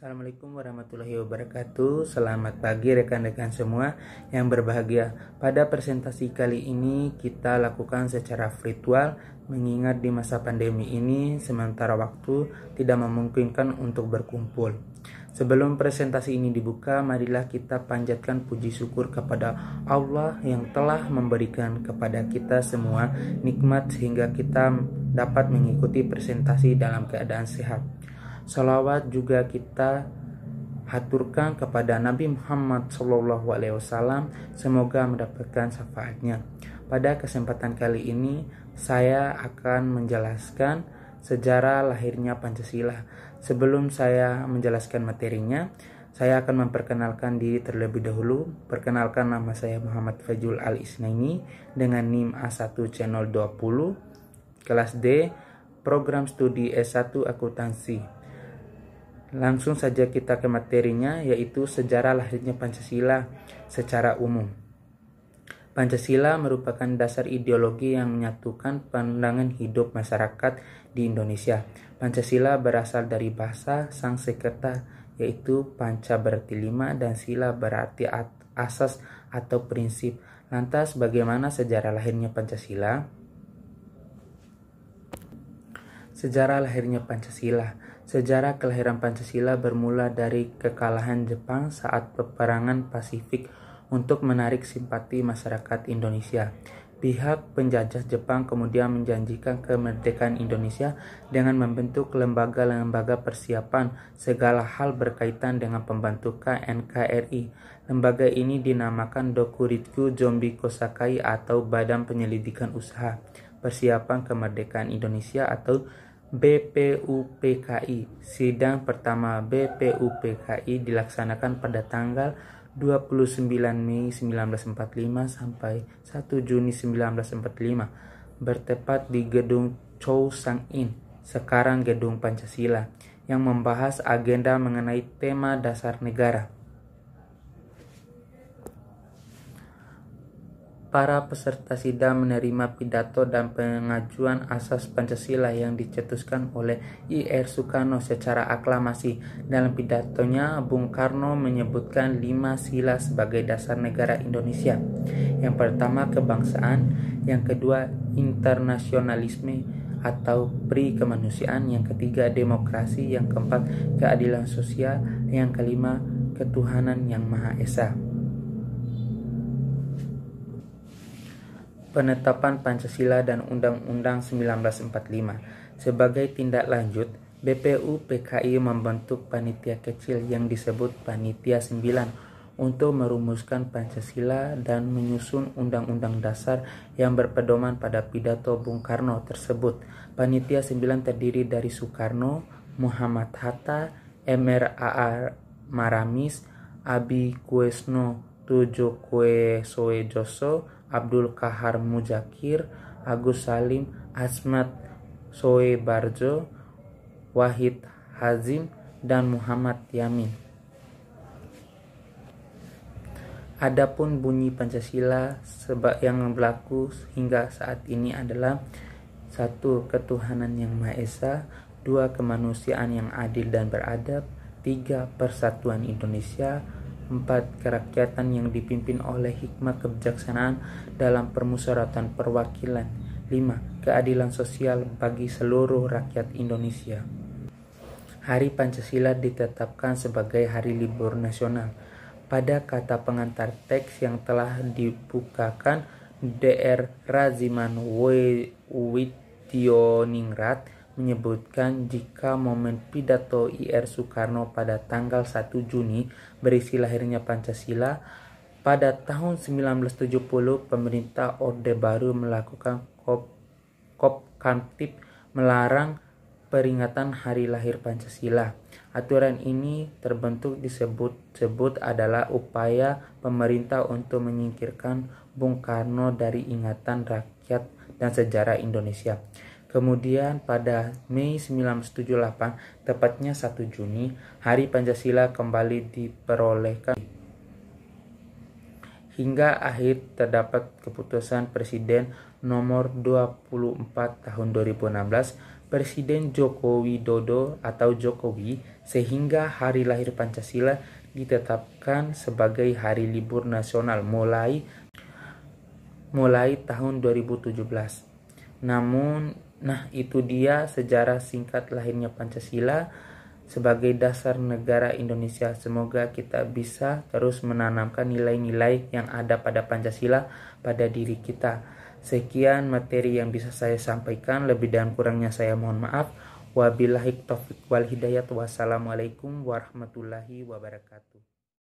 Assalamualaikum warahmatullahi wabarakatuh. Selamat pagi rekan-rekan semua yang berbahagia. Pada presentasi kali ini kita lakukan secara virtual mengingat di masa pandemi ini sementara waktu tidak memungkinkan untuk berkumpul. Sebelum presentasi ini dibuka, marilah kita panjatkan puji syukur kepada Allah yang telah memberikan kepada kita semua nikmat sehingga kita dapat mengikuti presentasi dalam keadaan sehat. Salawat juga kita haturkan kepada Nabi Muhammad SAW, semoga mendapatkan syafaatnya. Pada kesempatan kali ini saya akan menjelaskan sejarah lahirnya Pancasila. Sebelum saya menjelaskan materinya, saya akan memperkenalkan diri terlebih dahulu. Perkenalkan, nama saya Muhammad Fajul Al-Isnaini dengan NIM A1 Channel 20 kelas D, program studi S1 Akuntansi. Langsung saja kita ke materinya, yaitu sejarah lahirnya Pancasila secara umum. Pancasila merupakan dasar ideologi yang menyatukan pandangan hidup masyarakat di Indonesia. Pancasila berasal dari bahasa Sanskerta, yaitu panca berarti 5 dan sila berarti asas atau prinsip. Lantas bagaimana sejarah lahirnya Pancasila? Sejarah lahirnya Pancasila. Sejarah kelahiran Pancasila bermula dari kekalahan Jepang saat peperangan Pasifik untuk menarik simpati masyarakat Indonesia. Pihak penjajah Jepang kemudian menjanjikan kemerdekaan Indonesia dengan membentuk lembaga-lembaga persiapan segala hal berkaitan dengan pembentukan NKRI. Lembaga ini dinamakan Dokuritsu Jombi Kosakai atau Badan Penyelidikan Usaha Persiapan Kemerdekaan Indonesia atau BPUPKI. Sidang pertama BPUPKI dilaksanakan pada tanggal 29 Mei 1945 sampai 1 Juni 1945, bertepat di Gedung Chow Sang In, sekarang Gedung Pancasila, yang membahas agenda mengenai tema dasar negara. Para peserta sidang menerima pidato dan pengajuan asas Pancasila yang dicetuskan oleh I.R. Soekarno secara aklamasi. Dalam pidatonya, Bung Karno menyebutkan 5 sila sebagai dasar negara Indonesia. Yang pertama, kebangsaan. Yang kedua, internasionalisme atau pri kemanusiaan. Yang ketiga, demokrasi. Yang keempat, keadilan sosial. Yang kelima, ketuhanan yang Maha Esa. Penetapan Pancasila dan Undang-Undang 1945. Sebagai tindak lanjut, BPUPKI membentuk panitia kecil yang disebut Panitia 9 untuk merumuskan Pancasila dan menyusun Undang-Undang Dasar yang berpedoman pada pidato Bung Karno tersebut. Panitia 9 terdiri dari Soekarno, Muhammad Hatta, Mr. Maramis, Abi Kuesno Tujokuesoejoso, Abdul Kahar Muzakir, Agus Salim, Asmat Soebarjo, Wahid Hazim, dan Muhammad Yamin. Adapun bunyi Pancasila yang berlaku hingga saat ini adalah 1. Ketuhanan yang Maha Esa, 2. Kemanusiaan yang adil dan beradab, 3. Persatuan Indonesia, 4. Kerakyatan yang dipimpin oleh hikmah kebijaksanaan dalam permusyawaratan perwakilan, 5. Keadilan sosial bagi seluruh rakyat Indonesia. Hari Pancasila ditetapkan sebagai hari libur nasional. Pada kata pengantar teks yang telah dibukakan Dr. Raziman Witioningrat menyebutkan jika momen pidato I.R. Soekarno pada tanggal 1 Juni berisi lahirnya Pancasila, pada tahun 1970 pemerintah Orde Baru melakukan Kopkamtib melarang peringatan hari lahir Pancasila. Aturan ini terbentuk disebut adalah upaya pemerintah untuk menyingkirkan Bung Karno dari ingatan rakyat dan sejarah Indonesia. Kemudian pada Mei 1978, tepatnya 1 Juni, Hari Pancasila kembali diperolehkan. Hingga akhir terdapat keputusan Presiden nomor 24 tahun 2016 Presiden Joko Widodo atau Jokowi, sehingga hari lahir Pancasila ditetapkan sebagai hari libur nasional mulai tahun 2017. Namun, itu dia sejarah singkat lahirnya Pancasila sebagai dasar negara Indonesia. Semoga kita bisa terus menanamkan nilai-nilai yang ada pada Pancasila pada diri kita. Sekian materi yang bisa saya sampaikan, lebih dan kurangnya saya mohon maaf. Wabillahi taufiq wal hidayah. Wassalamualaikum warahmatullahi wabarakatuh.